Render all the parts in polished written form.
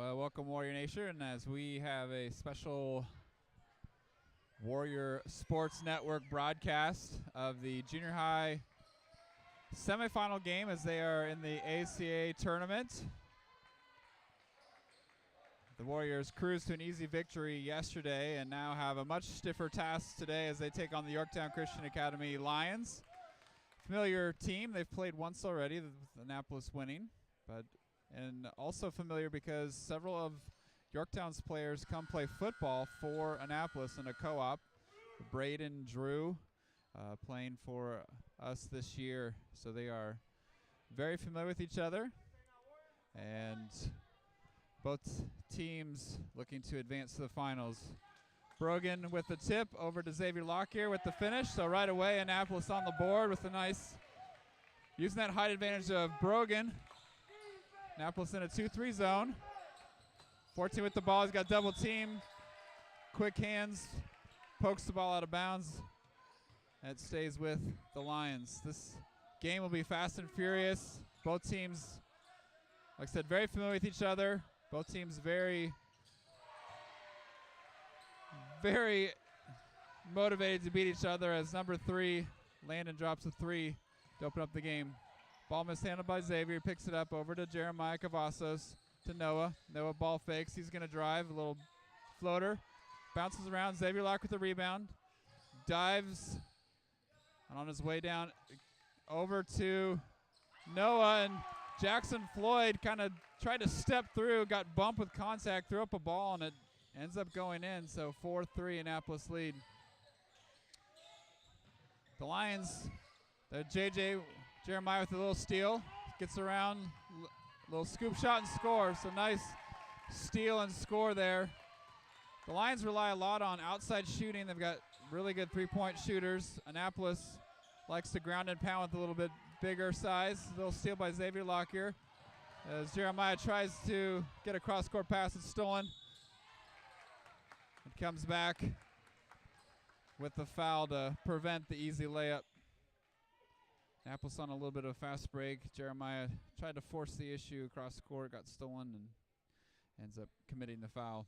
Well, welcome Warrior Nation as we have a special Warrior Sports Network broadcast of the junior high semifinal game as they are in the YCA tournament. The Warriors cruised to an easy victory yesterday and now have a much stiffer task today as they take on the Yorktown Christian Academy Lions. Familiar team, they've played once already, with Annapolis winning, and also familiar because several of Yorktown's players come play football for Annapolis in a co-op. Braden, Drew, playing for us this year, so they are very familiar with each other. And both teams looking to advance to the finals. Brogan with the tip over to Xavier Lockyer with the finish. So right away, Annapolis on the board with a nice, using that height advantage of Brogan. Annapolis in a 2-3 zone. 14 with the ball, he's got double team. Quick hands, pokes the ball out of bounds. And it stays with the Lions. This game will be fast and furious. Both teams, like I said, very familiar with each other. Both teams very motivated to beat each other as number 3, Landon drops a 3 to open up the game. Ball mishandled by Xavier, picks it up over to Jeremiah Cavazos to Noah. Noah ball fakes, he's gonna drive, a little floater. Bounces around, Xavier Lock with the rebound. Dives, and on his way down over to Noah, and Jackson Floyd kind of tried to step through, got bumped with contact, threw up a ball, and it ends up going in. So 4-3 Annapolis lead. The Lions, Jeremiah with a little steal, gets around, little scoop shot and score. So nice steal and score there. The Lions rely a lot on outside shooting. They've got really good three-point shooters. Annapolis likes to ground and pound with a little bit bigger size. A little steal by Xavier Lockyer. As Jeremiah tries to get a cross-court pass, it's stolen. It comes back with the foul to prevent the easy layup. Annapolis on a little bit of a fast break. Jeremiah tried to force the issue across the court, got stolen, and ends up committing the foul.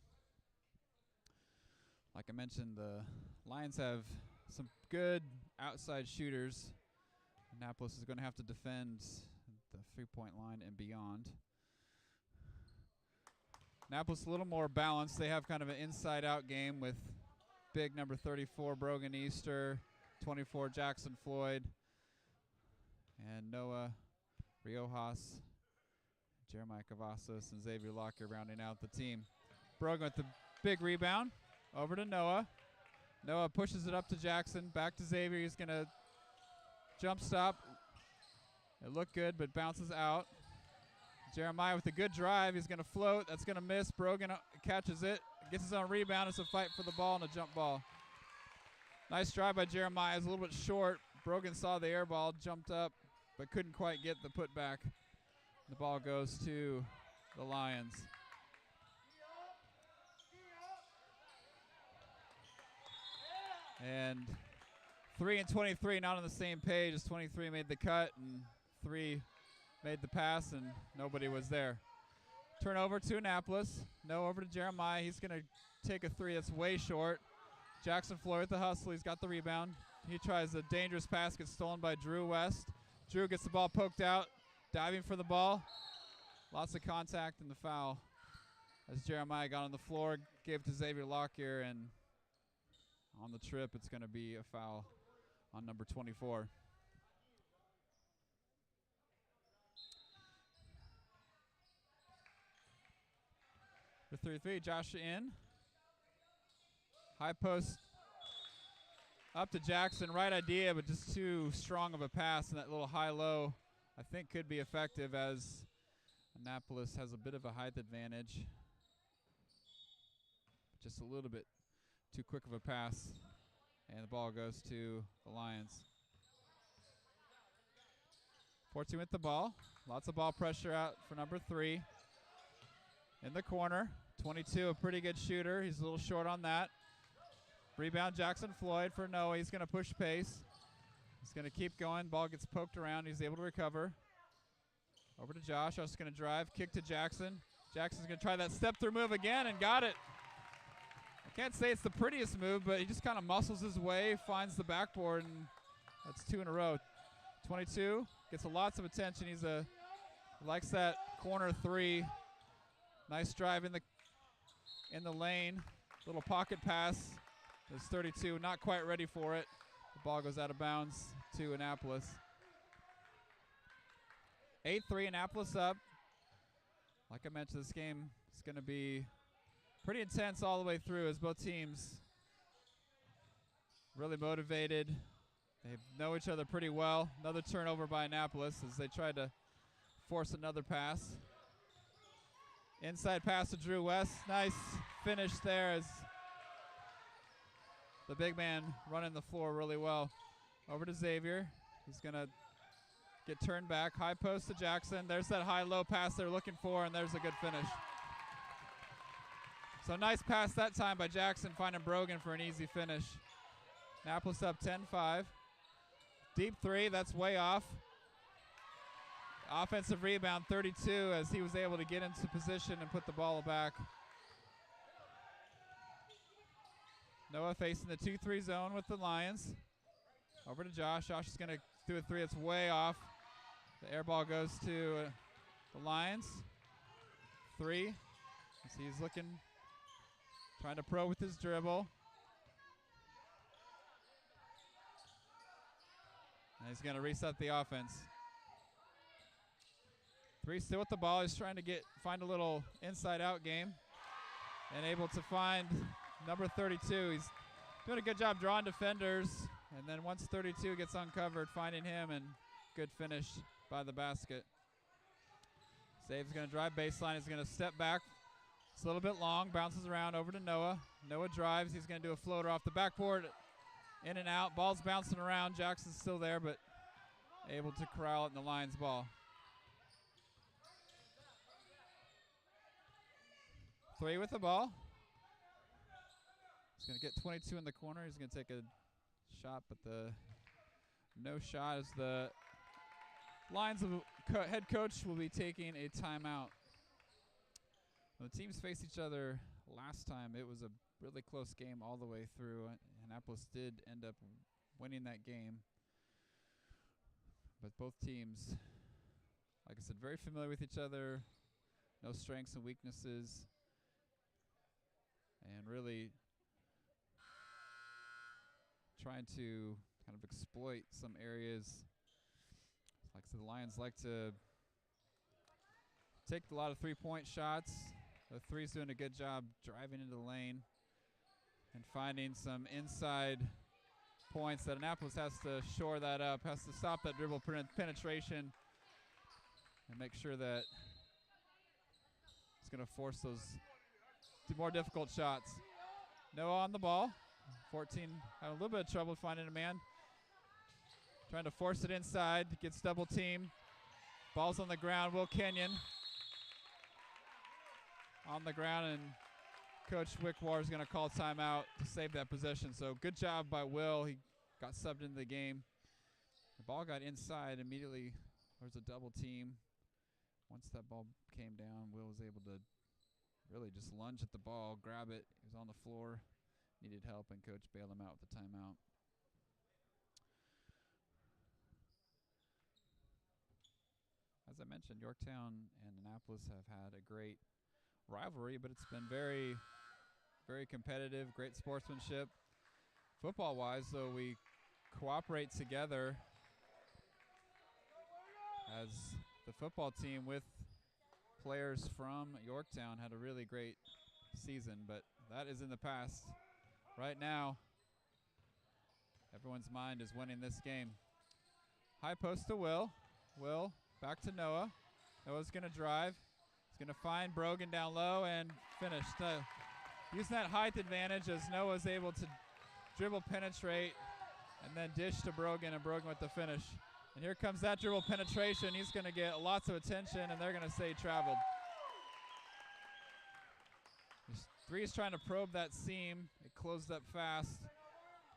Like I mentioned, the Lions have some good outside shooters. Annapolis is going to have to defend the three-point line and beyond. Annapolis a little more balanced. They have kind of an inside-out game with big number 34 Brogan Easter, 24 Jackson Floyd, and Noah Riojas, Jeremiah Cavazos, and Xavier Locker rounding out the team. Brogan with the big rebound. Over to Noah. Noah pushes it up to Jackson. Back to Xavier. He's going to jump stop. It looked good, but bounces out. Jeremiah with a good drive. He's going to float. That's going to miss. Brogan catches it. Gets his own rebound. It's a fight for the ball and a jump ball. Nice drive by Jeremiah. It's a little bit short. Brogan saw the air ball, jumped up, but couldn't quite get the putback. The ball goes to the Lions. And 3 and 23 not on the same page as 23 made the cut and 3 made the pass and nobody was there. Turnover to Annapolis. No over to Jeremiah. He's going to take a 3 that's way short. Jackson Floyd with the hustle. He's got the rebound. He tries a dangerous pass, gets stolen by Drew West. Drew gets the ball poked out, diving for the ball. Lots of contact and the foul as Jeremiah got on the floor, gave it to Xavier Lockyer, and on the trip, it's going to be a foul on number 24. For 3-3, Joshua in. High post up to Jackson. Right idea, but just too strong of a pass, and that little high-low I think could be effective as Annapolis has a bit of a height advantage. Just a little bit too quick of a pass, and the ball goes to the Lions. 14 with the ball. Lots of ball pressure out for number 3. In the corner, 22, a pretty good shooter. He's a little short on that. Rebound, Jackson Floyd for Noah. He's going to push pace. He's going to keep going. Ball gets poked around. He's able to recover. Over to Josh. Josh is going to drive. Kick to Jackson. Jackson's going to try that step-through move again and got it. I can't say it's the prettiest move, but he just kind of muscles his way, finds the backboard, and that's 2 in a row. 22 gets lots of attention. He likes that corner 3. Nice drive in the lane. Little pocket pass. There's 32, not quite ready for it. The ball goes out of bounds to Annapolis. 8-3, Annapolis up. Like I mentioned, this game is going to be pretty intense all the way through as both teams really motivated. They know each other pretty well. Another turnover by Annapolis as they tried to force another pass. Inside pass to Drew West. Nice finish there as the big man running the floor really well. Over to Xavier. He's going to get turned back. High post to Jackson. There's that high-low pass they're looking for, and there's a good finish. So nice pass that time by Jackson, finding Brogan for an easy finish. Annapolis up 10-5. Deep 3, that's way off. Offensive rebound, 32, as he was able to get into position and put the ball back. Noah facing the 2-3 zone with the Lions. Over to Josh. Josh is going to do a 3 that's way off. The air ball goes to the Lions. 3. As he's looking, trying to pro with his dribble. And he's going to reset the offense. 3 still with the ball. He's trying to find a little inside-out game. And able to find number 32. He's doing a good job drawing defenders. And then once 32 gets uncovered, finding him, and good finish by the basket. Save's going to drive baseline. He's going to step back. It's a little bit long. Bounces around over to Noah. Noah drives. He's going to do a floater off the backboard. In and out. Ball's bouncing around. Jackson's still there, but able to corral it in the Lions' ball. 3 with the ball. He's going to get 22 in the corner. He's going to take a shot, but the no shot as the Lions head coach will be taking a timeout. When the teams faced each other last time, it was a really close game all the way through. Annapolis did end up winning that game. But both teams, like I said, very familiar with each other, no strengths and weaknesses, and really trying to kind of exploit some areas. Like I said, the Lions like to take a lot of three-point shots. The 3's doing a good job driving into the lane and finding some inside points that Annapolis has to shore that up, has to stop that dribble penetration and make sure that it's going to force those more difficult shots. Noah on the ball. 14 having a little bit of trouble finding a man. Trying to force it inside. Gets double teamed. Ball's on the ground. Will Kenyon on the ground, and Coach Wickwar is going to call timeout to save that possession. So good job by Will. He got subbed into the game. The ball got inside immediately. There's a double team. Once that ball came down, Will was able to really just lunge at the ball, grab it. He was on the floor, needed help, and Coach bailed him out with the timeout. As I mentioned, Yorktown and Annapolis have had a great rivalry, but it's been very, very competitive, great sportsmanship. Football-wise, though, we cooperate together as the football team with players from Yorktown had a really great season, but that is in the past. Right now, everyone's mind is winning this game. High post to Will. Will back to Noah. Noah's going to drive. He's going to find Brogan down low and finish. Using that height advantage as Noah's able to dribble penetrate and then dish to Brogan, and Brogan with the finish. And here comes that dribble penetration. He's going to get lots of attention, and they're going to say traveled. 3 is trying to probe that seam. It closed up fast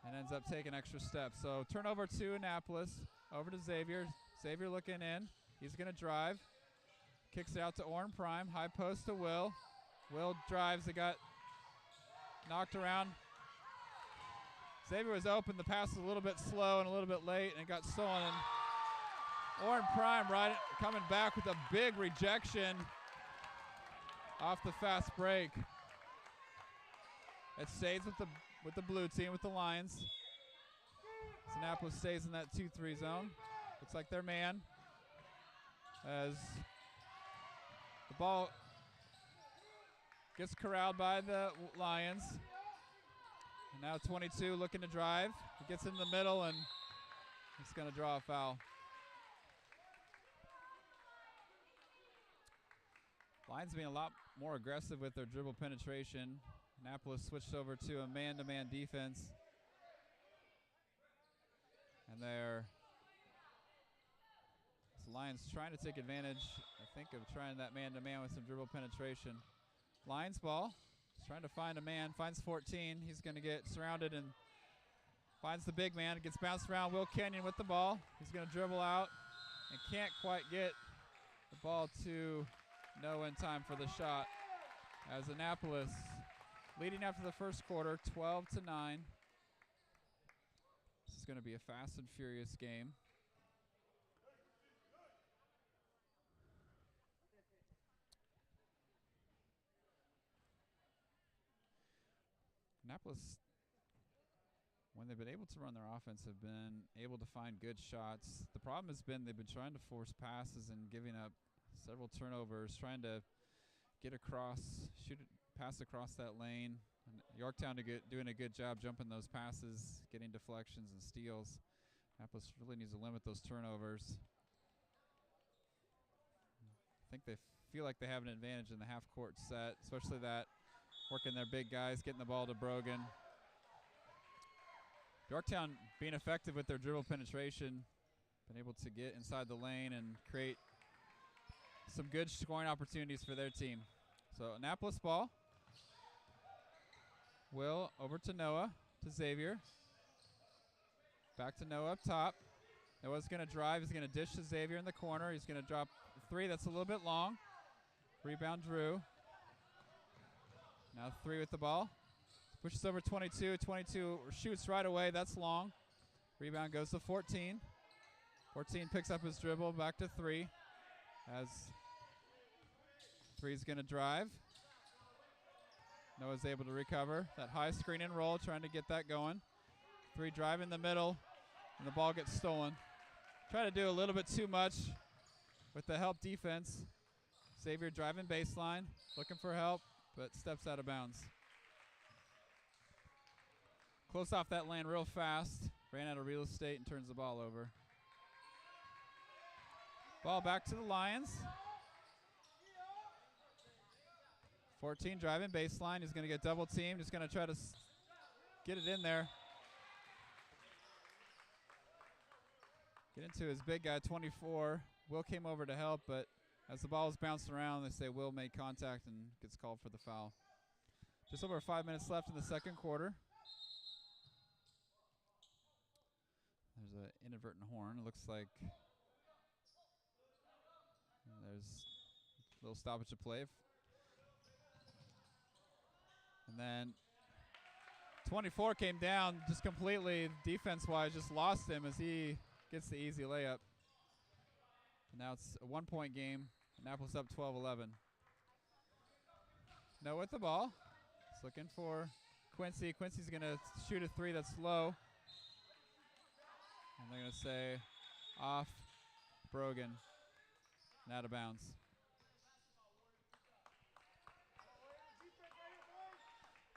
and ends up taking extra steps. So turnover to Annapolis. Over to Xavier. Xavier looking in. He's going to drive. Kicks it out to Orrin Prime. High post to Will. Will drives. It got knocked around. Xavier was open. The pass was a little bit slow and a little bit late, and it got stolen. And Orrin Prime coming back with a big rejection off the fast break. It stays with the blue team, with the Lions. Annapolis stays in that 2-3 zone. Looks like their man as the ball gets corralled by the Lions. And now 22 looking to drive. He gets in the middle and he's going to draw a foul. Lions being a lot more aggressive with their dribble penetration. Annapolis switched over to a man-to-man defense. And the Lions trying to take advantage, I think, of trying that man-to-man with some dribble penetration. Lions ball. He's trying to find a man. Finds 14. He's going to get surrounded and finds the big man. Gets bounced around. Will Kenyon with the ball. He's going to dribble out and can't quite get the ball to Noah in time for the shot. As Annapolis leading after the first quarter, 12-9. This is going to be a fast and furious game. Annapolis, when they've been able to run their offense, have been able to find good shots. The problem has been they've been trying to force passes and giving up several turnovers, trying to get across, pass across that lane. And Yorktown doing a good job jumping those passes, getting deflections and steals. Annapolis really needs to limit those turnovers. I think they feel like they have an advantage in the half-court set, especially that working their big guys, getting the ball to Brogan. Yorktown being effective with their dribble penetration, been able to get inside the lane and create some good scoring opportunities for their team. So Annapolis ball. Will over to Noah, to Xavier. Back to Noah up top. Noah's going to drive. He's going to dish to Xavier in the corner. He's going to drop a three that's a little bit long. Rebound Drew. Now 3 with the ball. Pushes over 22. 22 shoots right away. That's long. Rebound goes to 14. 14 picks up his dribble. Back to 3. As 3's going to drive. Noah's able to recover. That high screen and roll, trying to get that going. 3 drive in the middle, and the ball gets stolen. Try to do a little bit too much with the help defense. Xavier driving baseline, looking for help, but steps out of bounds. Close off that lane real fast. Ran out of real estate and turns the ball over. Ball back to the Lions. 14 driving baseline. He's going to get double teamed. He's going to try to get it in there. Get into his big guy, 24. Will came over to help, but as the ball was bouncing around, they say Will made contact and gets called for the foul. Just over 5 minutes left in the second quarter. There's an inadvertent horn. It looks like there's a little stoppage of play. And then 24 came down just completely defense-wise, just lost him as he gets the easy layup. And now it's a 1-point game. Annapolis up 12-11. Noah with the ball. He's looking for Quincy. Quincy's going to shoot a 3 that's low. And they're going to say off Brogan and out of bounds.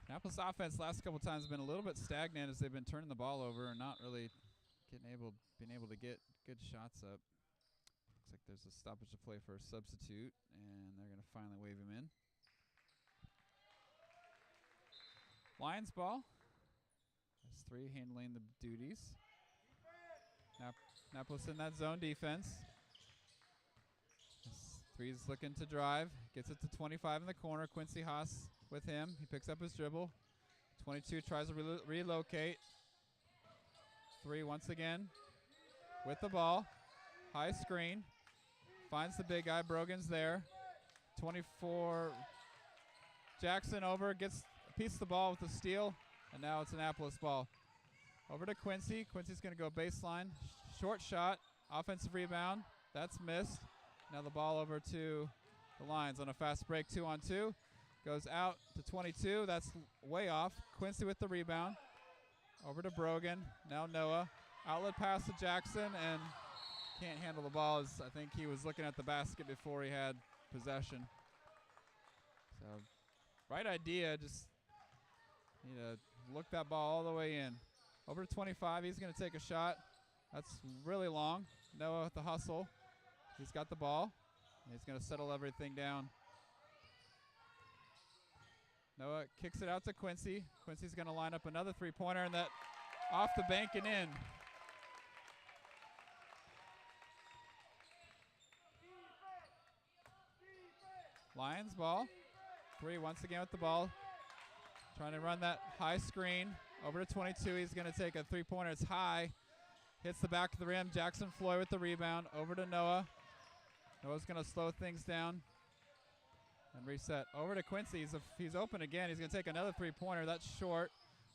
Annapolis offense last couple times has been a little bit stagnant as they've been turning the ball over and not really being able to get good shots up. Looks like there's a stoppage of play for a substitute, and they're going to finally wave him in. Lions ball. That's 3 handling the duties. Annapolis in that zone defense. 3's looking to drive. Gets it to 25 in the corner. Quincy Haas with him. He picks up his dribble. 22 tries to relocate. 3 once again with the ball. High screen. finds the big guy. Brogan's there. 24. Jackson over, gets a piece of the ball with the steal, and now it's Annapolis ball. Over to Quincy. Quincy's going to go baseline. Short shot, offensive rebound. That's missed. Now the ball over to the Lions on a fast break, 2-on-2. Goes out to 22. That's way off. Quincy with the rebound. Over to Brogan. Now Noah. Outlet pass to Jackson, and can't handle the ball. As I think he was looking at the basket before he had possession. So, right idea. Just need to look that ball all the way in. Over to 25. He's going to take a shot. That's really long. Noah with the hustle. He's got the ball. He's going to settle everything down. Noah kicks it out to Quincy. Quincy's going to line up another three-pointer, and that off the bank and in. Lions ball. 3 once again with the ball. Trying to run that high screen. Over to 22. He's going to take a three-pointer. It's high. Hits the back of the rim. Jackson Floyd with the rebound. Over to Noah. Noah's going to slow things down and reset. Over to Quincy. He's open again. He's going to take another three-pointer. That's short.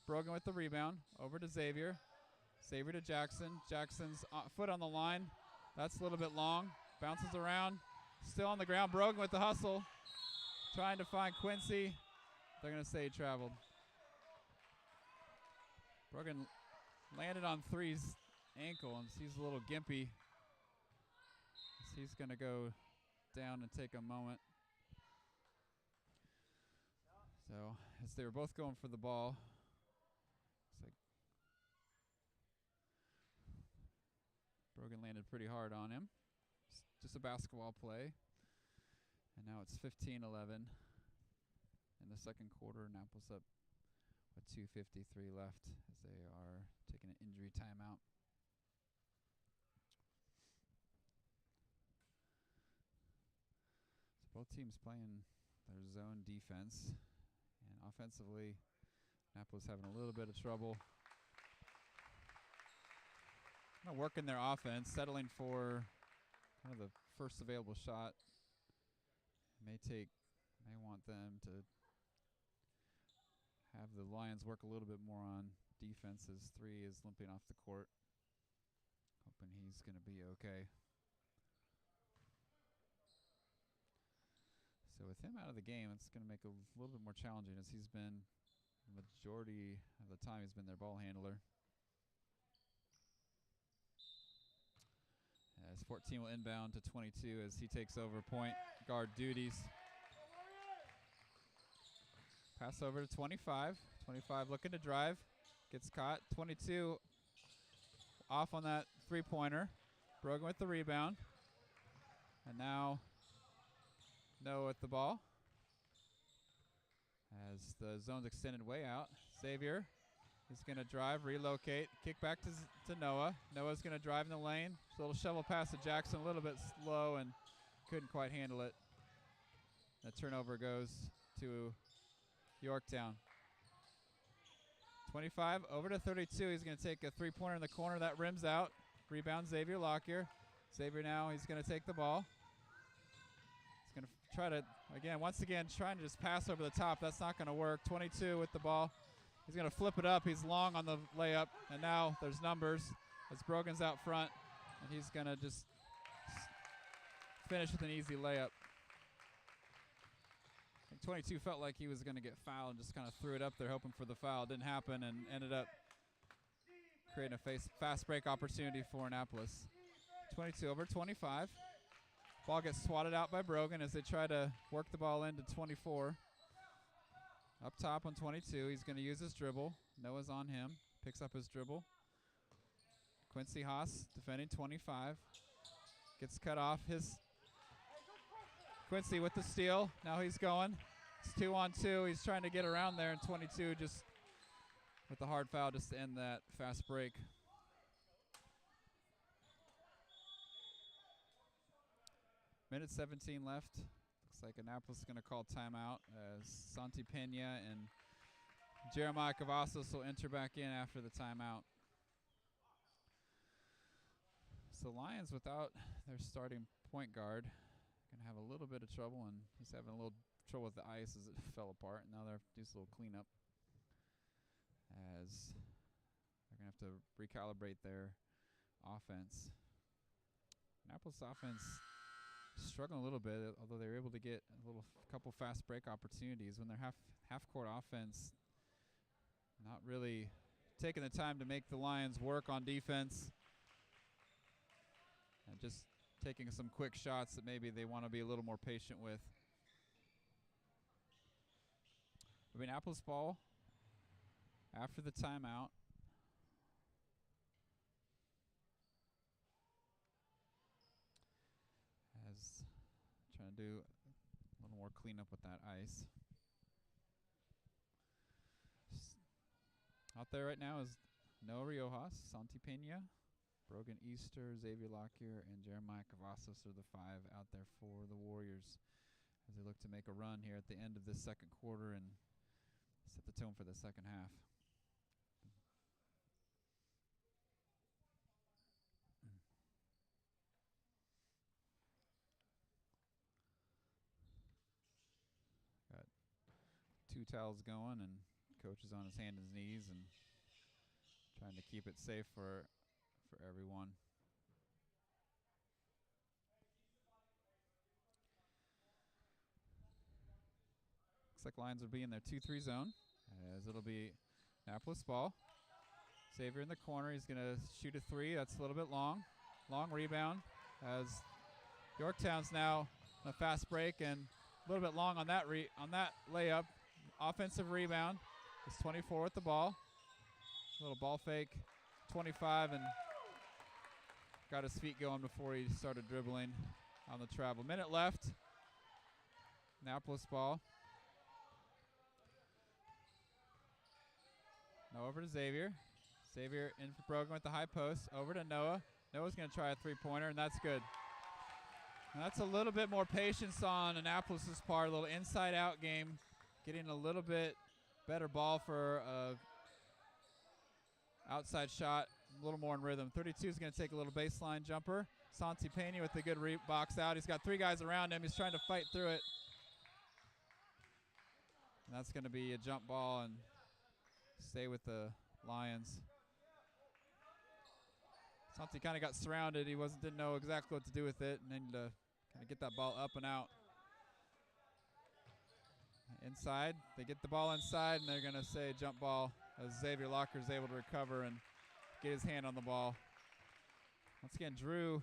Brogan with the rebound. Over to Xavier. Xavier to Jackson. Jackson's foot on the line. That's a little bit long. Bounces around. Still on the ground. Brogan with the hustle. Trying to find Quincy. They're going to say he traveled. Brogan landed on three's ankle, and he's a little gimpy. He's going to go down and take a moment. So, as they were both going for the ball, looks like Brogan landed pretty hard on him. Just a basketball play. And now it's 15-11 in the second quarter. Annapolis up with 2:53 left as they are taking an injury timeout. So both teams playing their zone defense. And offensively, Annapolis having a little bit of trouble. Kind of working their offense, settling for kind of the first available shot. May want them to have the Lions work a little bit more on defense as 3 is limping off the court. Hoping he's going to be okay. So with him out of the game, it's going to make it a little bit more challenging as he's been, the majority of the time, he's been their ball handler. As 14 will inbound to 22 as he takes over point guard duties. Pass over to 25. 25 looking to drive. Gets caught. 22 off on that three-pointer. Brogan with the rebound. And now Noah with the ball. As the zone's extended way out. Xavier. He's going to drive, relocate, kick back to Noah. Noah's going to drive in the lane. Just a little shovel pass to Jackson, a little bit slow and couldn't quite handle it. The turnover goes to Yorktown. 25 over to 32. He's going to take a three-pointer in the corner. That rims out. Rebound Xavier Lockyer. Xavier now, he's going to take the ball. He's going to try to, once again, trying to just pass over the top. That's not going to work. 22 with the ball. He's going to flip it up. He's long on the layup. And now there's numbers as Brogan's out front. And he's going to just finish with an easy layup. I think 22 felt like he was going to get fouled and just kind of threw it up there hoping for the foul. It didn't happen and ended up creating a fast break opportunity for Annapolis. 22 over 25. Ball gets swatted out by Brogan as they try to work the ball into 24. Up top on 22, he's going to use his dribble. Noah's on him, picks up his dribble. Quincy Haas defending 25. Gets cut off. Quincy with the steal. Now he's going. It's 2-on-2. He's trying to get around there, and 22 just with the hard foul just to end that fast break. Minute 17 left. Looks like Annapolis is going to call timeout as Santi Pena and Jeremiah Cavazos will enter back in after the timeout. So Lions, without their starting point guard, going to have a little bit of trouble, and he's having a little trouble with the ice as it fell apart. Now they're doing a little cleanup as they're going to have to recalibrate their offense. Annapolis offense struggling a little bit, although they were able to get a couple fast break opportunities when their half court offense not really taking the time to make the Lions work on defense and just taking some quick shots that maybe they want to be a little more patient with. Annapolis ball after the timeout. As trying to do a little more cleanup with that ice. Out there right now is Noah Riojas, Santi Pena, Brogan Easter, Xavier Lockyer, and Jeremiah Cavazos are the 5 out there for the Warriors as they look to make a run here at the end of this second quarter and set the tone for the second half. Got 2 towels going, and coach is on his hands and knees and trying to keep it safe for everyone. Looks like Lions will be in their 2-3 zone, as it'll be Annapolis ball. Xavier in the corner. He's going to shoot a 3. That's a little bit long. Long rebound as Yorktown's now on a fast break and a little bit long on that layup. Offensive rebound. It's 24 with the ball. Little ball fake. 25 and got his feet going before he started dribbling on the travel. Minute left. Annapolis ball. Now over to Xavier. Xavier in for Brogan with the high post. Over to Noah. Noah's going to try a 3-pointer, and that's good. And that's a little bit more patience on Annapolis' part. A little inside-out game. Getting a little bit better ball for outside shot. A little more in rhythm. 32 is going to take a little baseline jumper. Santi Pena with a good box out. He's got 3 guys around him. He's trying to fight through it. And that's going to be a jump ball and stay with the Lions. Santi kind of got surrounded. He didn't know exactly what to do with it, and then to kind of get that ball up and out. Inside, they get the ball inside, and they're going to say jump ball as Xavier Locker is able to recover and get his hand on the ball. Once again, Drew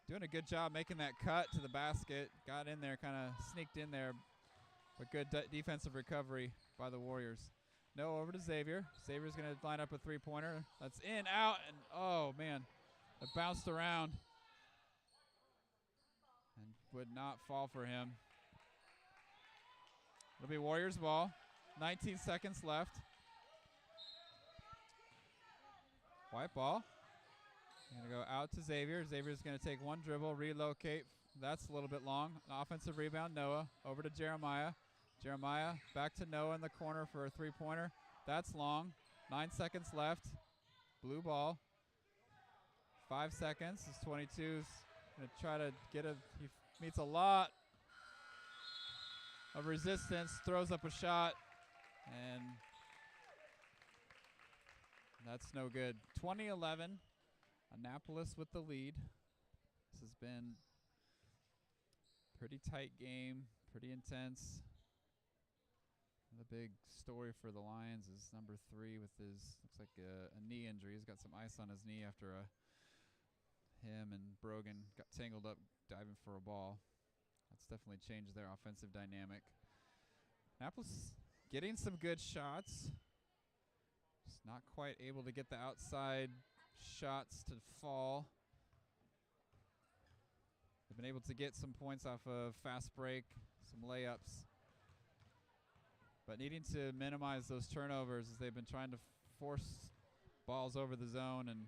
doing a good job making that cut to the basket. Got in there, kind of sneaked in there, but good defensive recovery by the Warriors. No, over to Xavier. Xavier's going to line up a 3-pointer. That's in, out, and oh, man. It bounced around and would not fall for him. It'll be Warriors ball. 19 seconds left. White ball. Going to go out to Xavier. Xavier's going to take one dribble, relocate. That's a little bit long. An offensive rebound, Noah. Over to Jeremiah. Jeremiah back to Noah in the corner for a 3-pointer. That's long. 9 seconds left. Blue ball. 5 seconds. This 22's going to try to get he meets a lot of resistance, throws up a shot, and that's no good. 20-11, Annapolis with the lead. This has been a pretty tight game, pretty intense. The big story for the Lions is number 3 with looks like a knee injury. He's got some ice on his knee after him and Brogan got tangled up diving for a ball. That's definitely changed their offensive dynamic. Annapolis getting some good shots. Just not quite able to get the outside shots to fall. They've been able to get some points off of fast break, some layups. But needing to minimize those turnovers as they've been trying to force balls over the zone, and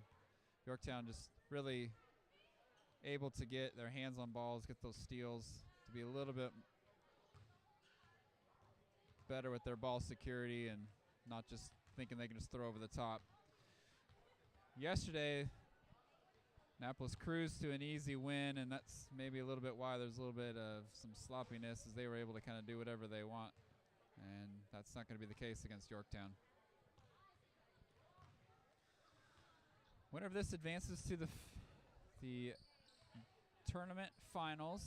Yorktown just really able to get their hands on balls, get those steals, to be a little bit better with their ball security and not just thinking they can just throw over the top. Yesterday, Annapolis cruised to an easy win, and that's maybe a little bit why there's a little bit of some sloppiness, as they were able to kind of do whatever they want, and that's not going to be the case against Yorktown. Winner of this advances to the tournament finals.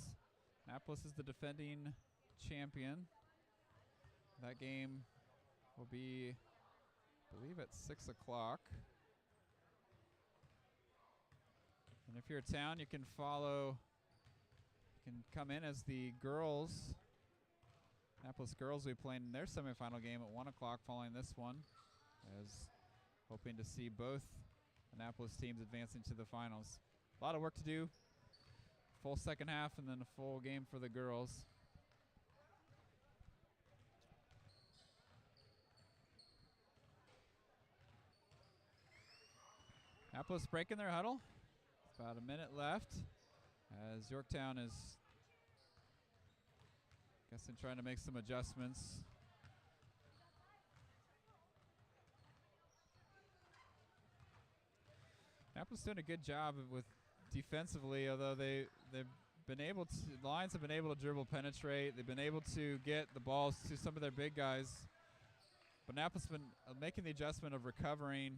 Annapolis is the defending champion. That game will be, I believe, at 6 o'clock. And if you're a town, you can come in as the girls. Annapolis girls will be playing their semifinal game at 1 o'clock following this one, as hoping to see both Annapolis teams advancing to the finals. A lot of work to do. Full second half and then a full game for the girls. Annapolis breaking their huddle. About a minute left as Yorktown is guessing trying to make some adjustments. Annapolis doing a good job with defensively, although they've been able to, the Lions have been able to dribble penetrate. They've been able to get the balls to some of their big guys. But Annapolis has been making the adjustment of recovering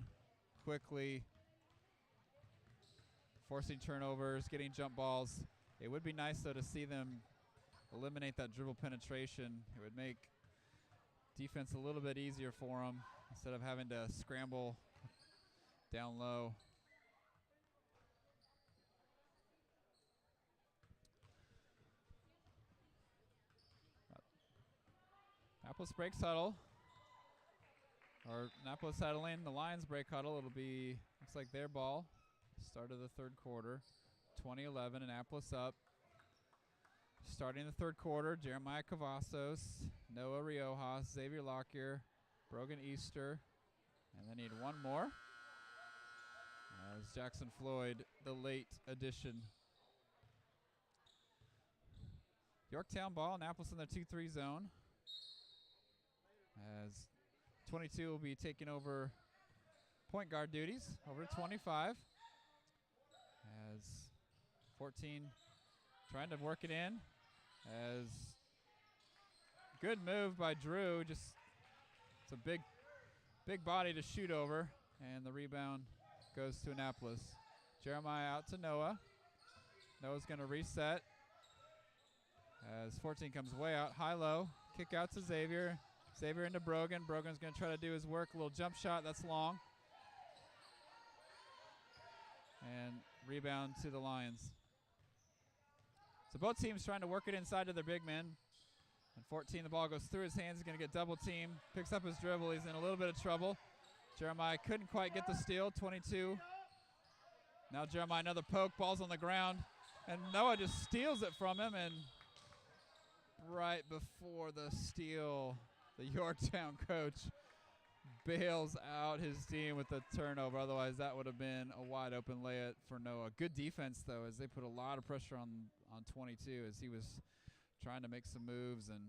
quickly, forcing turnovers, getting jump balls. It would be nice, though, to see them eliminate that dribble penetration. It would make defense a little bit easier for them instead of having to scramble down low. Annapolis breaks huddle. Or Annapolis huddling. The Lions break huddle. It'll be, looks like their ball. Start of the third quarter. 20-11, Annapolis up. Starting the third quarter, Jeremiah Cavazos, Noah Riojas, Xavier Lockyer, Brogan Easter. And they need one more. As Jackson Floyd, the late addition. Yorktown ball, Annapolis in their 2-3 zone. As 22 will be taking over point guard duties, over to 25. As 14 trying to work it in. As good move by Drew, just it's a big body to shoot over, and the rebound goes to Annapolis. Jeremiah out to Noah. Noah's going to reset. As 14 comes way out, high-low, kick out to Xavier. Xavier into Brogan. Brogan's going to try to do his work. A little jump shot. That's long. And rebound to the Lions. So both teams trying to work it inside to their big men. And 14, the ball goes through his hands. He's going to get double teamed. Picks up his dribble. He's in a little bit of trouble. Jeremiah couldn't quite get the steal. 22. Now Jeremiah, another poke. Ball's on the ground. And Noah just steals it from him. And right before the steal, the Yorktown coach bails out his team with the turnover. Otherwise, that would have been a wide open layup for Noah. Good defense, though, as they put a lot of pressure on 22 as he was trying to make some moves. And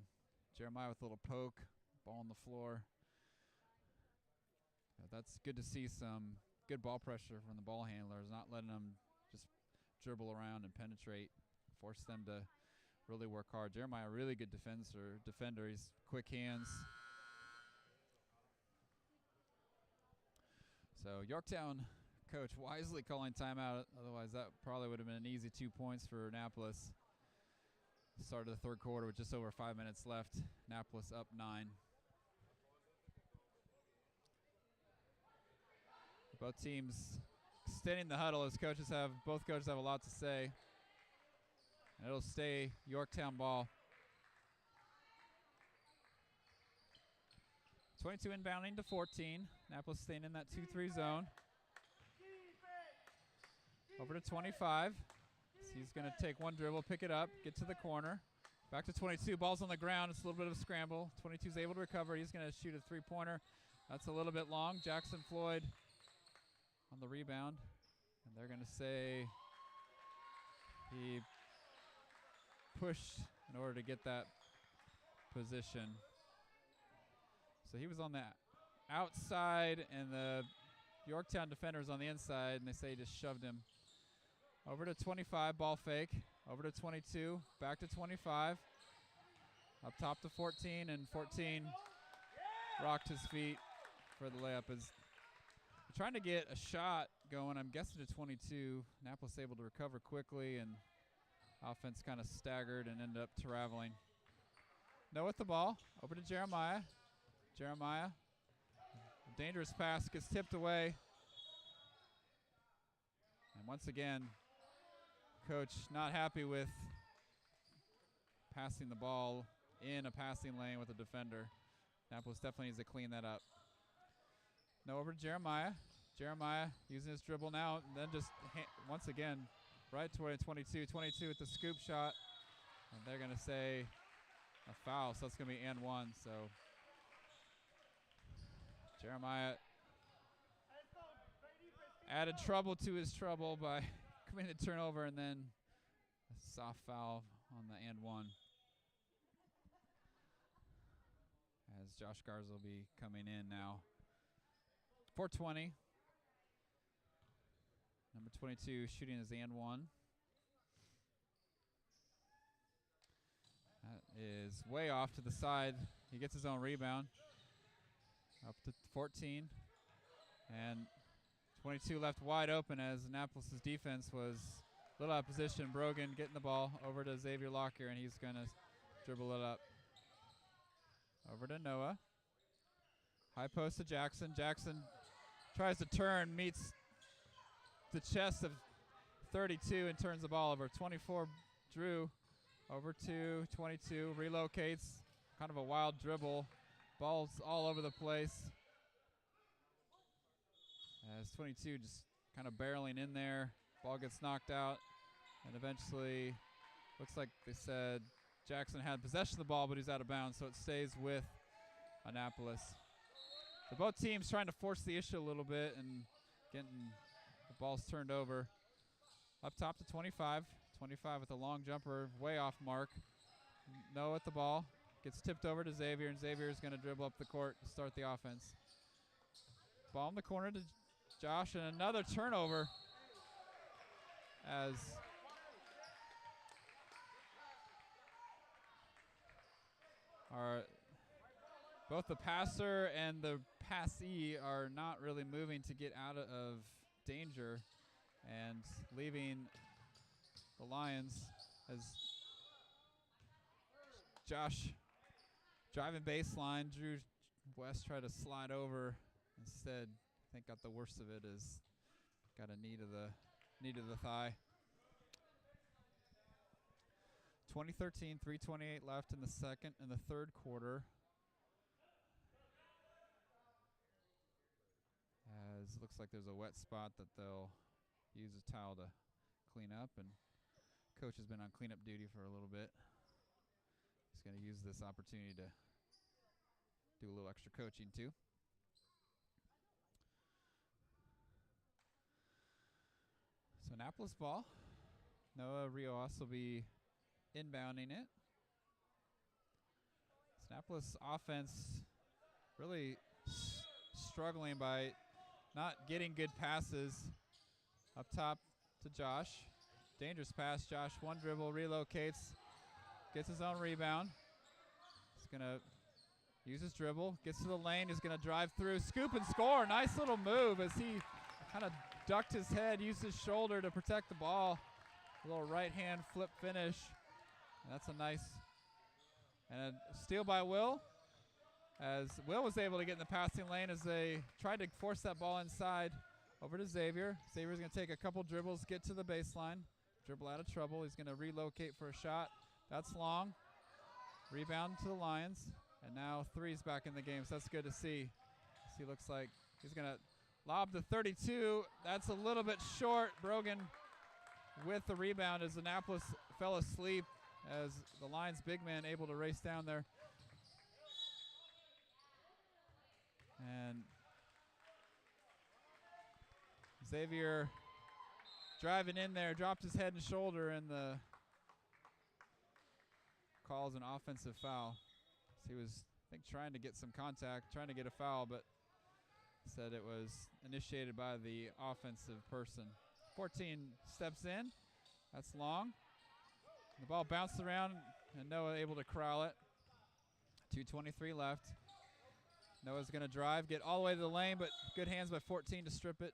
Jeremiah with a little poke, ball on the floor. That's good to see some good ball pressure from the ball handlers, not letting them just dribble around and penetrate, force them to really work hard. Jeremiah, really good defender. He's quick hands. So Yorktown coach wisely calling timeout. Otherwise, that probably would have been an easy 2 points for Annapolis. Start of the third quarter with just over 5 minutes left. Annapolis up 9. Both teams extending the huddle as both coaches have a lot to say. And it'll stay Yorktown ball. 22 inbounding to 14. Annapolis staying in that 2-3 zone. Over to 25. So he's going to take one dribble, pick it up, get to the corner. Back to 22. Ball's on the ground. It's a little bit of a scramble. 22's able to recover. He's going to shoot a three-pointer. That's a little bit long. Jackson Floyd on the rebound. And they're going to say he pushed in order to get that position. So he was on the outside, and the Yorktown defender was on the inside, and they say he just shoved him Over to 25, ball fake. Over to 22, back to 25. Up top to 14, and 14 rocked his feet for the layup. Is trying to get a shot going, I'm guessing to 22. Annapolis able to recover quickly, and offense kind of staggered and ended up traveling. No with the ball. Over to Jeremiah. Jeremiah. Dangerous pass gets tipped away. And once again, coach not happy with passing the ball in a passing lane with a defender. Annapolis definitely needs to clean that up. No, over to Jeremiah. Jeremiah using his dribble now, and then just once again, right toward 22. 22 with the scoop shot. And they're going to say a foul, so it's going to be and one. So Jeremiah added trouble to his trouble by committing the turnover, and then a soft foul on the and one. As Josh Garza will be coming in now. 4:20. Number 22 shooting his and one. That is way off to the side. He gets his own rebound. Up to 14. And 22 left wide open as Annapolis' defense was a little out of position. Brogan getting the ball over to Xavier Lockyer, and he's going to dribble it up. Over to Noah. High post to Jackson. Jackson tries to turn, meets the chest of 32 and turns the ball over. 24, Drew. Over to 22, relocates. Kind of a wild dribble. Ball's all over the place. As 22 just kind of barreling in there. Ball gets knocked out. And eventually, looks like they said Jackson had possession of the ball, but he's out of bounds, so it stays with Annapolis. So both teams trying to force the issue a little bit and getting the balls turned over. Up top to 25. 25 with a long jumper, way off mark. Noah at the ball. Gets tipped over to Xavier, and Xavier is going to dribble up the court to start the offense. Ball in the corner to Josh, and another turnover as both the passer and the passee are not really moving to get out of danger, and leaving the Lions as Josh driving baseline. Drew West tried to slide over. Instead, I think got the worst of it, is got a knee to the thigh. 2013, 3:28 left in the third quarter. As it looks like there's a wet spot that they'll use a towel to clean up, and coach has been on cleanup duty for a little bit. He's going to use this opportunity to do a little extra coaching too. So Annapolis ball. Noah Rios will be inbounding it. Annapolis offense really struggling by not getting good passes. Up top to Josh. Dangerous pass. Josh, one dribble, relocates, gets his own rebound. He's going to use his dribble, gets to the lane, he's going to drive through, scoop and score. Nice little move as he kind of ducked his head, used his shoulder to protect the ball. A little right hand flip finish. And that's a nice, and a steal by Will, as Will was able to get in the passing lane as they tried to force that ball inside. Over to Xavier. Xavier's going to take a couple dribbles, get to the baseline, dribble out of trouble. He's going to relocate for a shot. That's long. Rebound to the Lions. And now three's back in the game, so that's good to see. He looks like he's going to lob the 32. That's a little bit short. Brogan with the rebound as Annapolis fell asleep, as the Lions big man able to race down there. And Xavier driving in there, dropped his head and shoulder, and the calls an offensive foul. So he was, I think, trying to get some contact, trying to get a foul, but said it was initiated by the offensive person. 14 steps in. That's long. The ball bounced around, and Noah able to corral it. 2:23 left. Noah's going to drive, get all the way to the lane, but good hands by 14 to strip it.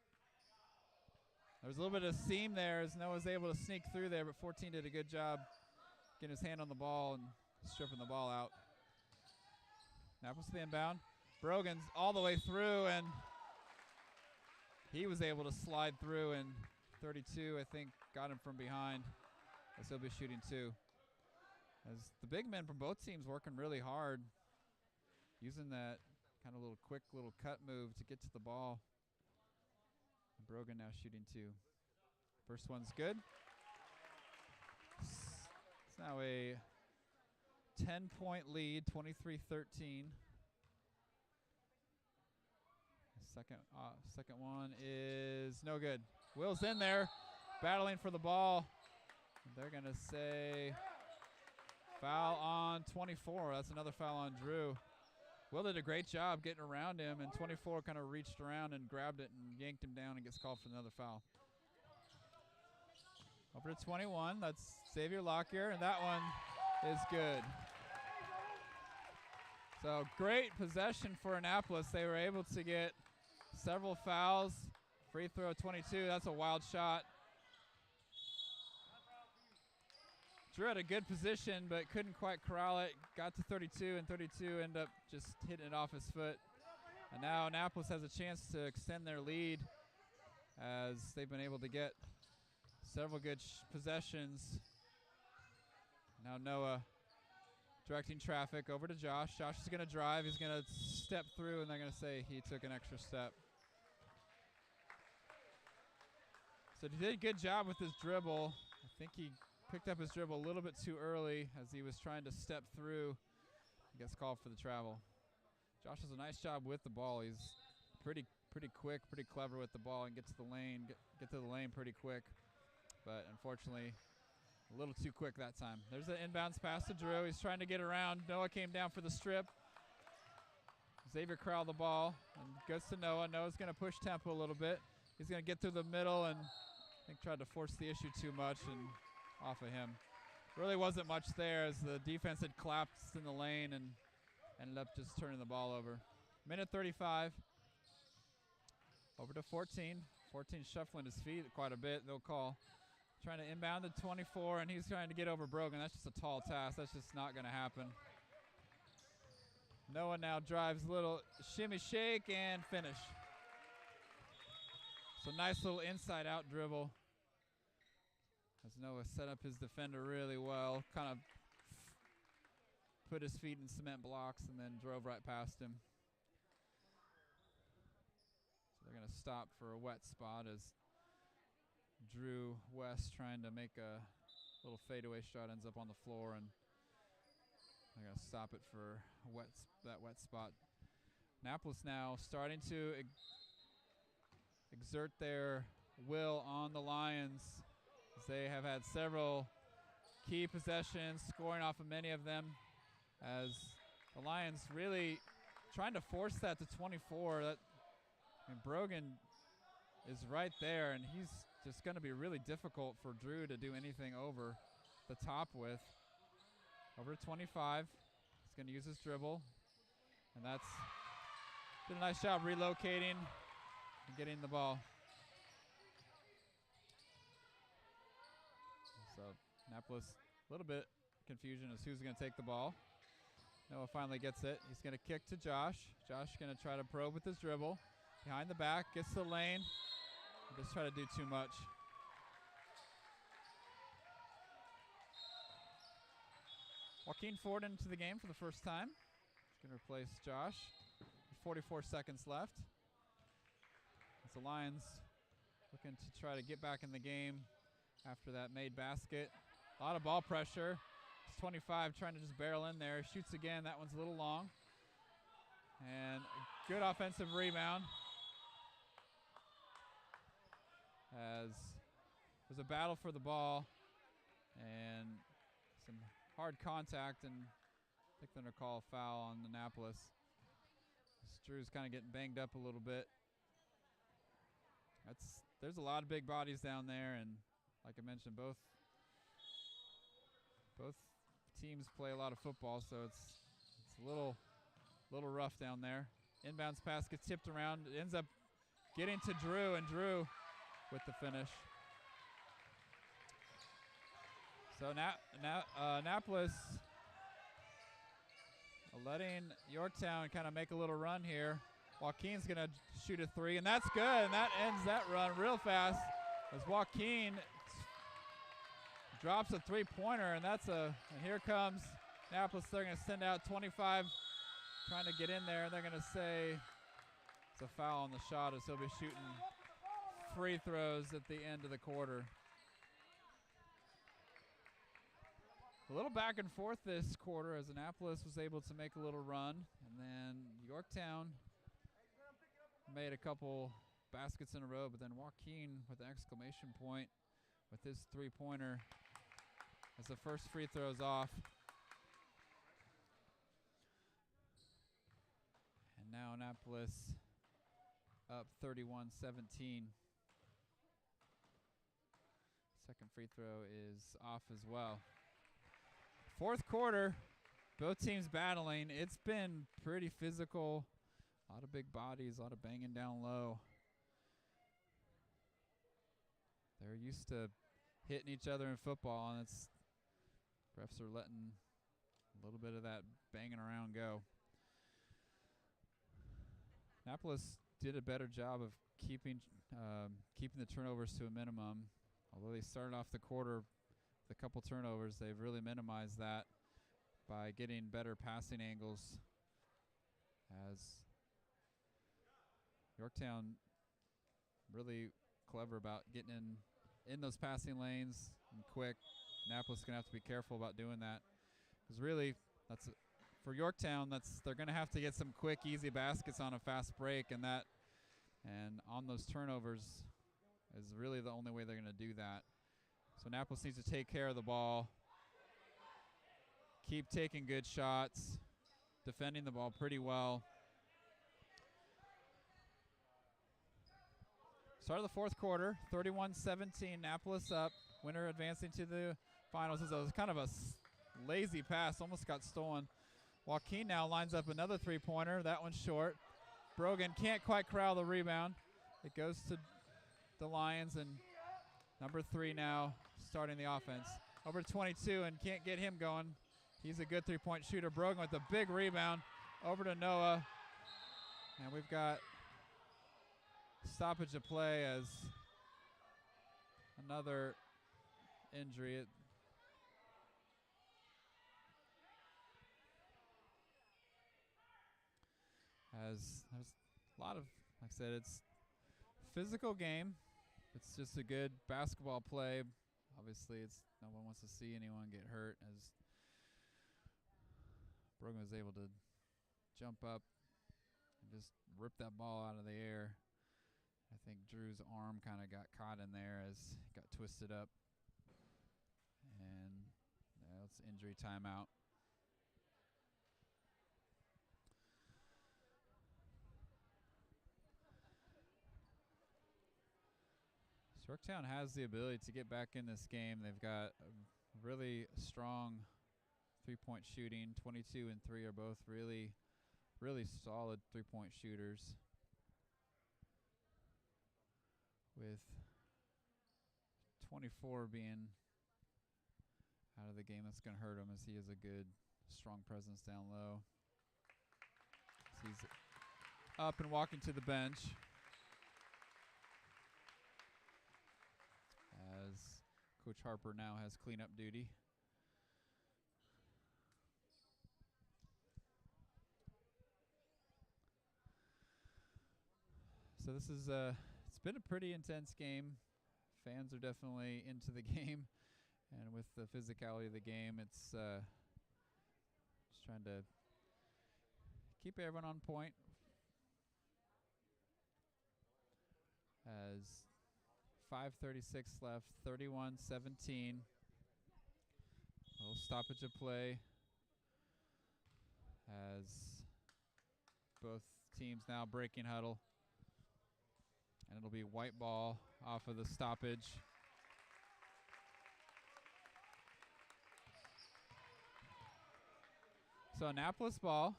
There was a little bit of seam there as Noah's able to sneak through there, but 14 did a good job getting his hand on the ball and stripping the ball out. Naples to the inbound. Brogan's all the way through, and he was able to slide through, and 32, I think, got him from behind as he'll be shooting 2. As the big men from both teams working really hard, using that kind of little quick little cut move to get to the ball. And Brogan now shooting 2. First one's good. It's now a 10-point lead, 23-13. Second one is no good. Will's in there, battling for the ball. They're going to say foul on 24. That's another foul on Drew. Will did a great job getting around him, and 24 kind of reached around and grabbed it and yanked him down and gets called for another foul. Over to 21. That's Xavier Lockyer, and that one is good. So great possession for Annapolis. They were able to get several fouls. Free throw 22. That's a wild shot. Drew had a good position, but couldn't quite corral it. Got to 32, and 32 ended up just hitting it off his foot. And now Annapolis has a chance to extend their lead as they've been able to get several good possessions. Now Noah directing traffic over to Josh. Josh is going to drive. He's going to step through, and they're going to say he took an extra step. So he did a good job with his dribble. I think he picked up his dribble a little bit too early as he was trying to step through. He gets called for the travel. Josh does a nice job with the ball. He's pretty quick, pretty clever with the ball, and get to the lane pretty quick. But unfortunately, a little too quick that time. There's an inbounds pass to Drew. He's trying to get around. Noah came down for the strip. Xavier corralled the ball and goes to Noah. Noah's going to push tempo a little bit. He's going to get through the middle and I think tried to force the issue too much and off of him. Really wasn't much there as the defense had collapsed in the lane and ended up just turning the ball over. Minute 35. Over to 14. 14 shuffling his feet quite a bit. They'll call. Trying to inbound to 24, and he's trying to get over Brogan. That's just a tall task. That's just not going to happen. Noah now drives a little shimmy shake and finish. So nice little inside out dribble. As Noah set up his defender really well, kind of put his feet in cement blocks and then drove right past him. So they're going to stop for a wet spot as Drew West trying to make a little fadeaway shot ends up on the floor, and they're going to stop it for that wet spot. Annapolis now starting to exert their will on the Lions as they have had several key possessions, scoring off of many of them, as the Lions really trying to force that to 24. Brogan is right there, and he's just going to be really difficult for Drew to do anything over the top with. Over to 25. He's going to use his dribble. And that's did a nice job relocating and getting the ball. So Annapolis, a little bit confusion as who's going to take the ball. Noah finally gets it. He's going to kick to Josh. Josh going to try to probe with his dribble. Behind the back, gets to the lane. Just try to do too much. Joaquin Ford into the game for the first time. He's going to replace Josh. 44 seconds left. As the Lions looking to try to get back in the game after that made basket. A lot of ball pressure. It's 25 trying to just barrel in there. Shoots again. That one's a little long. And a good offensive rebound. As there's a battle for the ball and some hard contact, and I think they're going to call a foul on Annapolis. Drew's kind of getting banged up a little bit. there's a lot of big bodies down there, and like I mentioned, both teams play a lot of football, so it's a little rough down there. Inbounds pass gets tipped around. It ends up getting to Drew, and Drew with the finish. So Annapolis letting Yorktown kind of make a little run here. Joaquin's going to shoot a three, and that's good, and that ends that run real fast as Joaquin drops a three-pointer, and and here comes Annapolis. They're going to send out 25, trying to get in there, and they're going to say it's a foul on the shot as he'll be shooting free throws at the end of the quarter. A little back and forth this quarter as Annapolis was able to make a little run, and then Yorktown made a couple baskets in a row, but then Joaquin with an exclamation point with his three-pointer as the first free throw's off. And now Annapolis up 31-17. Second free throw is off as well. Fourth quarter, both teams battling. It's been pretty physical. A lot of big bodies, a lot of banging down low. They're used to hitting each other in football, and refs are letting a little bit of that banging around go. Annapolis did a better job of keeping the turnovers to a minimum. Although they started off the quarter with a couple turnovers, they've really minimized that by getting better passing angles, as Yorktown really clever about getting in those passing lanes and quick. Annapolis is going to have to be careful about doing that, because really for Yorktown, they're going to have to get some quick, easy baskets on a fast break, and on those turnovers is really the only way they're going to do that. So Annapolis needs to take care of the ball, keep taking good shots, defending the ball pretty well. Start of the fourth quarter, 31-17, Annapolis up. Winner advancing to the finals. It was kind of a lazy pass, almost got stolen. Joaquin now lines up another three-pointer. That one's short. Brogan can't quite corral the rebound. It goes to the Lions, and number 3 now starting the offense. Over to 22, and can't get him going. He's a good three-point shooter. Brogan with a big rebound. Over to Noah. And we've got stoppage of play as another injury. As there's a lot of, like I said, it's a physical game. It's just a good basketball play. Obviously, no one wants to see anyone get hurt, as Brogan was able to jump up and just rip that ball out of the air. I think Drew's arm kind of got caught in there as it got twisted up. And it's injury timeout. Yorktown has the ability to get back in this game. They've got a really strong three-point shooting. 22 and 3 are both really, really solid three-point shooters, with 24 being out of the game. That's going to hurt him, as he has a good, strong presence down low. So he's up and walking to the bench, as Coach Harper now has cleanup duty. So this is it's been a pretty intense game. Fans are definitely into the game, and with the physicality of the game, it's just trying to keep everyone on point. As 5:36 left, 31-17. A little stoppage of play, as both teams now breaking huddle, And it'll be white ball off of the stoppage. So Annapolis ball.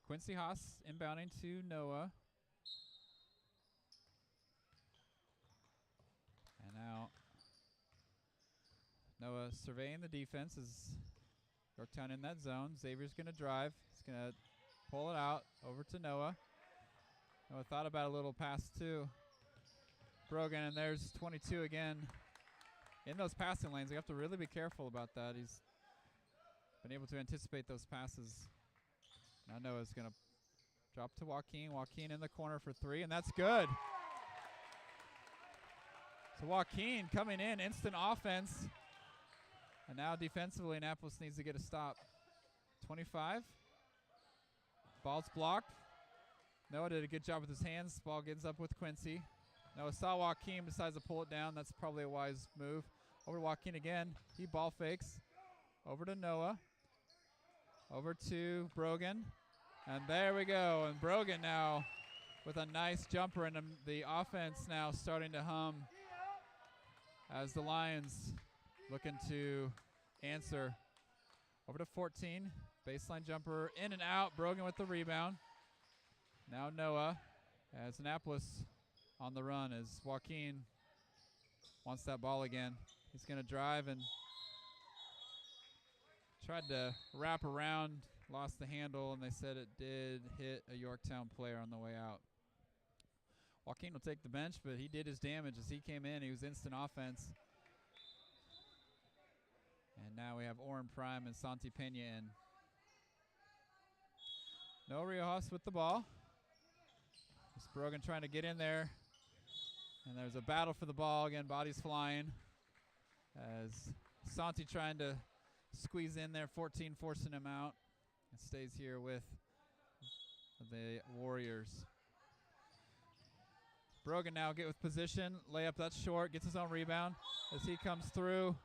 Quincy Haas inbounding to Noah. And now Noah surveying the defense as Yorktown in that zone. Xavier's going to drive. He's going to pull it out over to Noah. Noah thought about a little pass to Brogan, and there's 22 again in those passing lanes. You have to really be careful about that. He's been able to anticipate those passes. Now Noah's going to drop to Joaquin. Joaquin in the corner for three, and that's good. So Joaquin coming in, instant offense. And now defensively, Annapolis needs to get a stop. 25. Ball's blocked. Noah did a good job with his hands. Ball gets up with Quincy. Noah saw Joaquin, decides to pull it down. That's probably a wise move. Over to Joaquin again. He ball fakes. Over to Noah. Over to Brogan. And there we go. And Brogan now with a nice jumper, and the offense now starting to hum as the Lions looking to answer. Over to 14. Baseline jumper in and out. Brogan with the rebound. Now Noah as Annapolis on the run as Joaquin wants that ball again. He's going to drive and tried to wrap around, lost the handle, and they said it did hit a Yorktown player on the way out. Joaquin will take the bench, but he did his damage as he came in. He was instant offense. And now we have Oren Prime and Santi Pena in. Noah Riojas with the ball. It's Brogan trying to get in there. And there's a battle for the ball. Again, bodies flying. As Santi trying to squeeze in there. 14 forcing him out. And stays here with the Warriors. Brogan now get with position. Layup, that's short. Gets his own rebound as he comes through.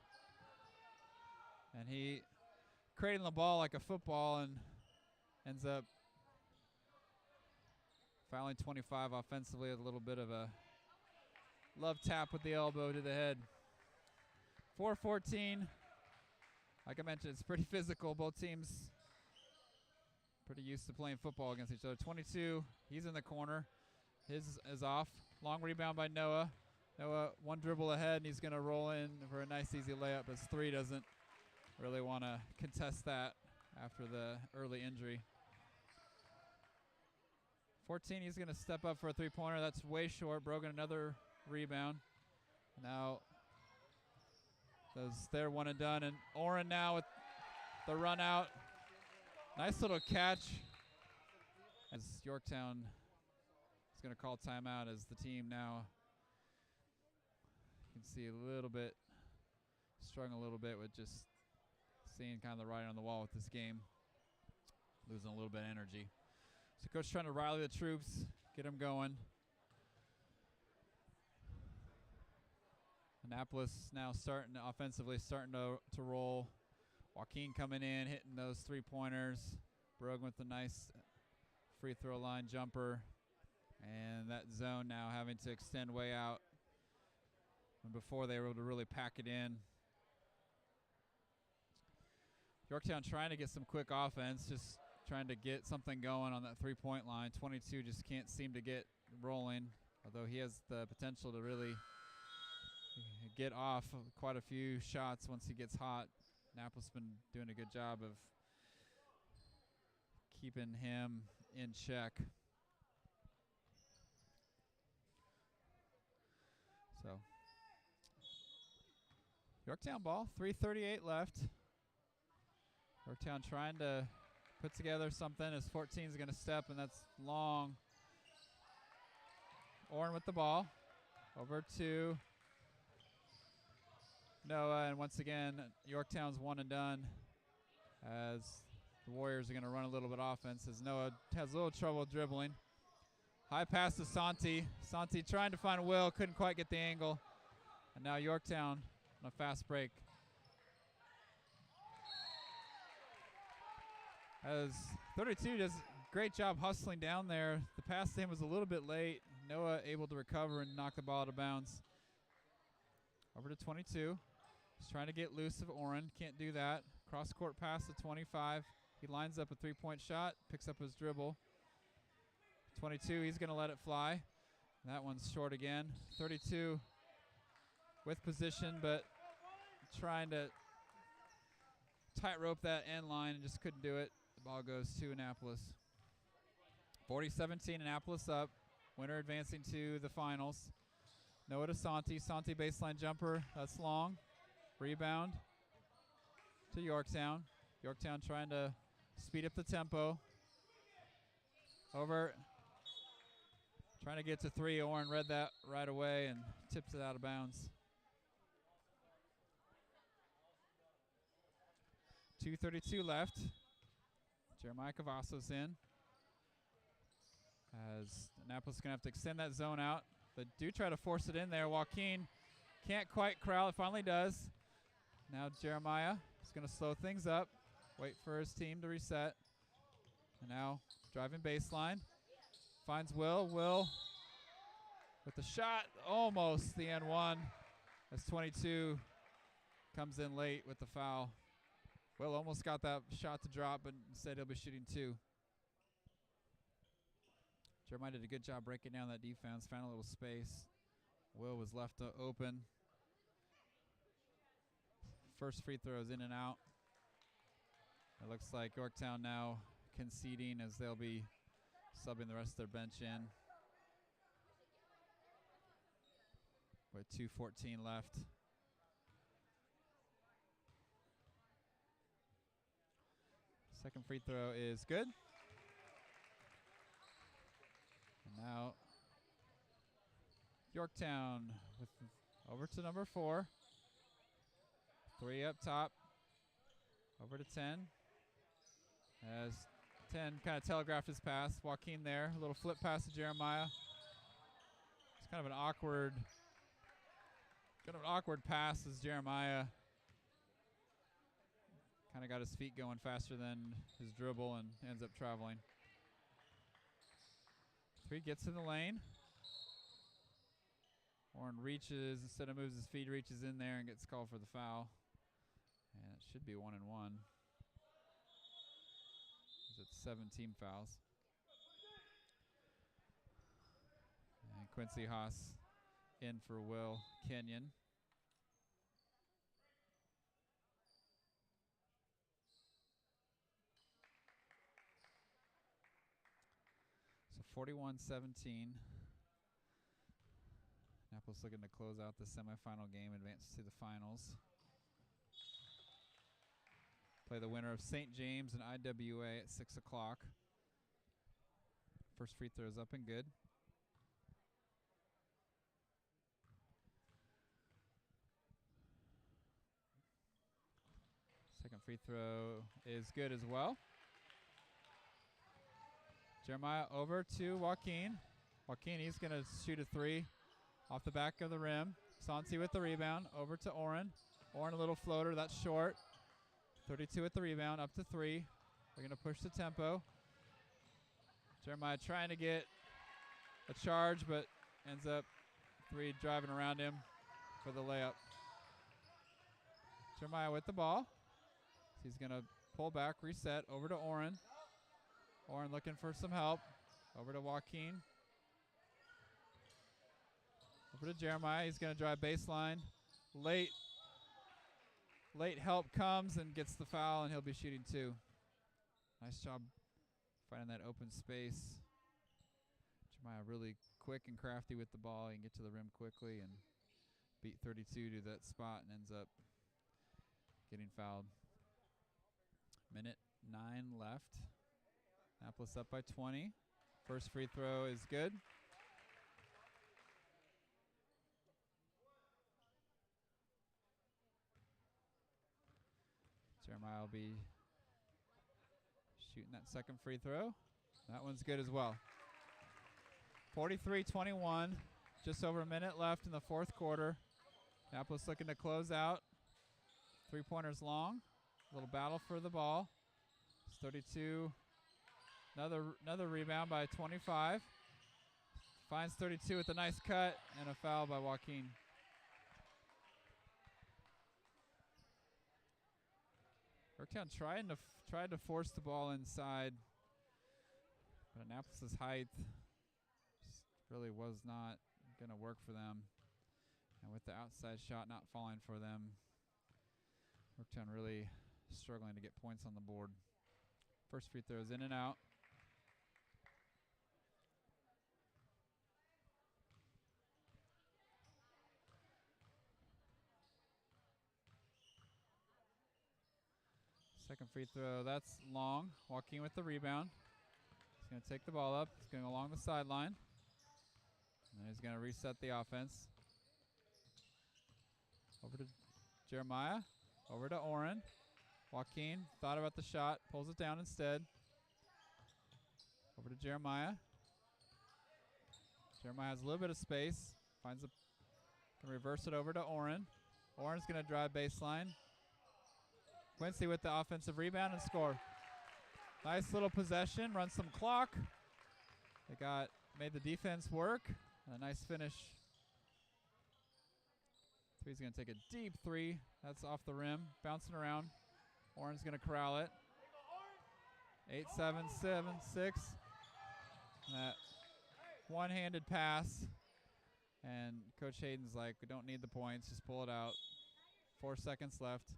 And he creating the ball like a football and ends up fouling 25 offensively with a little bit of a love tap with the elbow to the head. 4-14. Like I mentioned, it's pretty physical. Both teams pretty used to playing football against each other. 22, he's in the corner. His is off. Long rebound by Noah. Noah one dribble ahead, and he's going to roll in for a nice easy layup, as 3 doesn't really want to contest that after the early injury. 14, he's going to step up for a three-pointer. That's way short. Brogan another rebound. Now they're one and done. And Oren now with the run out. Nice little catch. As Yorktown is going to call timeout as the team now, you can see a little bit, struggling a little bit with just seeing kind of the writing on the wall with this game. Losing a little bit of energy. So coach trying to rally the troops, get them going. Annapolis now starting offensively, starting to roll. Joaquin coming in, hitting those three-pointers. Brogan with a nice free throw line jumper. And that zone now having to extend way out. And before they were able to really pack it in. Yorktown trying to get some quick offense, just trying to get something going on that three-point line. 22 just can't seem to get rolling, although he has the potential to really get off quite a few shots once he gets hot. Annapolis been doing a good job of keeping him in check. So Yorktown ball, 3:38 left. Yorktown trying to put together something as 14 is going to step, and that's long. Oren with the ball. Over to Noah, and once again, Yorktown's one and done as the Warriors are going to run a little bit offense as Noah has a little trouble dribbling. High pass to Santi. Santi trying to find Will, couldn't quite get the angle. And now Yorktown on a fast break. As 32 great job hustling down there. The pass to him was a little bit late. Noah able to recover and knock the ball out of bounds. Over to 22. He's trying to get loose of Oren. Can't do that. Cross-court pass to 25. He lines up a three-point shot, picks up his dribble. 22, he's going to let it fly. That one's short again. 32 with position, but trying to tightrope that end line and just couldn't do it. The ball goes to Annapolis. 40-17, Annapolis up. Winner advancing to the finals. Noah to Santi. Santi baseline jumper. That's long. Rebound to Yorktown. Yorktown trying to speed up the tempo. Over. Trying to get to three. Oren read that right away and tips it out of bounds. 2:32 left. Jeremiah Cavasso's in. As Annapolis going to have to extend that zone out. They do try to force it in there. Joaquin can't quite corral it. Finally does. Now Jeremiah is going to slow things up. Wait for his team to reset. And now driving baseline. Finds Will. Will with the shot. Almost the end one. As 22 comes in late with the foul. Will almost got that shot to drop, but instead he'll be shooting two. Jeremiah did a good job breaking down that defense. Found a little space. Will was left open. First free throw is in and out. It looks like Yorktown now conceding as they'll be subbing the rest of their bench in. With 2:14 left. Second free throw is good. And now Yorktown with over to number 4. 3 up top. Over to 10. As 10 kind of telegraphed his pass. Joaquin there. A little flip pass to Jeremiah. It's kind of an awkward pass as Jeremiah kind of got his feet going faster than his dribble and ends up traveling. 3 gets in the lane. Oren reaches, instead of moves his feet, reaches in there and gets called for the foul. And it should be 1 and 1. It's 7 team fouls. And Quincy Haas in for Will Kenyon. So 41-17. Annapolis looking to close out the semifinal game, advance to the finals. Play the winner of St. James and IWA at 6 o'clock. First free throw is up and good. Second free throw is good as well. Jeremiah over to Joaquin. Joaquin, he's going to shoot a 3 off the back of the rim. Santi with the rebound. Over to Oren. Oren a little floater. That's short. 32 at the rebound. Up to 3. They're going to push the tempo. Jeremiah trying to get a charge, but ends up 3 driving around him for the layup. Jeremiah with the ball. He's going to pull back, reset, over to Oren. Oren looking for some help. Over to Joaquin. Over to Jeremiah. He's going to drive baseline. Late help comes and gets the foul, and he'll be shooting 2. Nice job finding that open space. Jeremiah really quick and crafty with the ball. He can get to the rim quickly and beat 32 to that spot and ends up getting fouled. Minute 9 left. Annapolis up by 20. First free throw is good. Jeremiah will be shooting that second free throw. That one's good as well. 43-21. Just over a minute left in the fourth quarter. Annapolis looking to close out. 3-pointers long. A little battle for the ball. It's 32 Another rebound by 25. Finds 32 with a nice cut and a foul by Joaquin. Yorktown tried to force the ball inside, but Annapolis' height just really was not going to work for them. And with the outside shot not falling for them, Yorktown really struggling to get points on the board. First free throw is in and out. Second free throw, that's long. Joaquin with the rebound. He's going to take the ball up. He's going along the sideline. And he's going to reset the offense. Over to Jeremiah. Over to Oren. Joaquin thought about the shot. Pulls it down instead. Over to Jeremiah. Jeremiah has a little bit of space. Can reverse it over to Oren. Oren's going to drive baseline. Quincy with the offensive rebound and score. Nice little possession, run some clock. They made the defense work. A nice finish. So he's going to take a deep three. That's off the rim, bouncing around. Oren's going to corral it. 8-7, 7-6. That one-handed pass. And Coach Hayden's like, we don't need the points, just pull it out. 4 seconds left.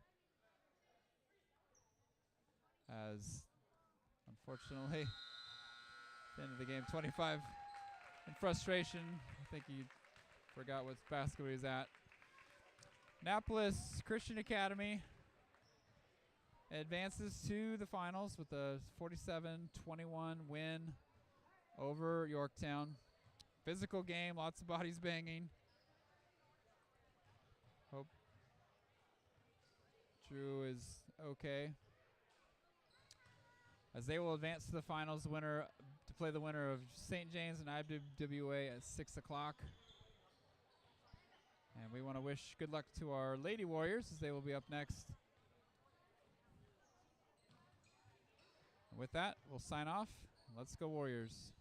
As unfortunately, at the end of the game, 25 in frustration. I think he forgot what basket he was at. Annapolis Christian Academy advances to the finals with a 47-21 win over Yorktown. Physical game, lots of bodies banging. Hope Drew is okay. As they will advance to the finals, to play the winner of St. James and IWA at 6 o'clock. And we want to wish good luck to our Lady Warriors as they will be up next. And with that, we'll sign off. Let's go Warriors.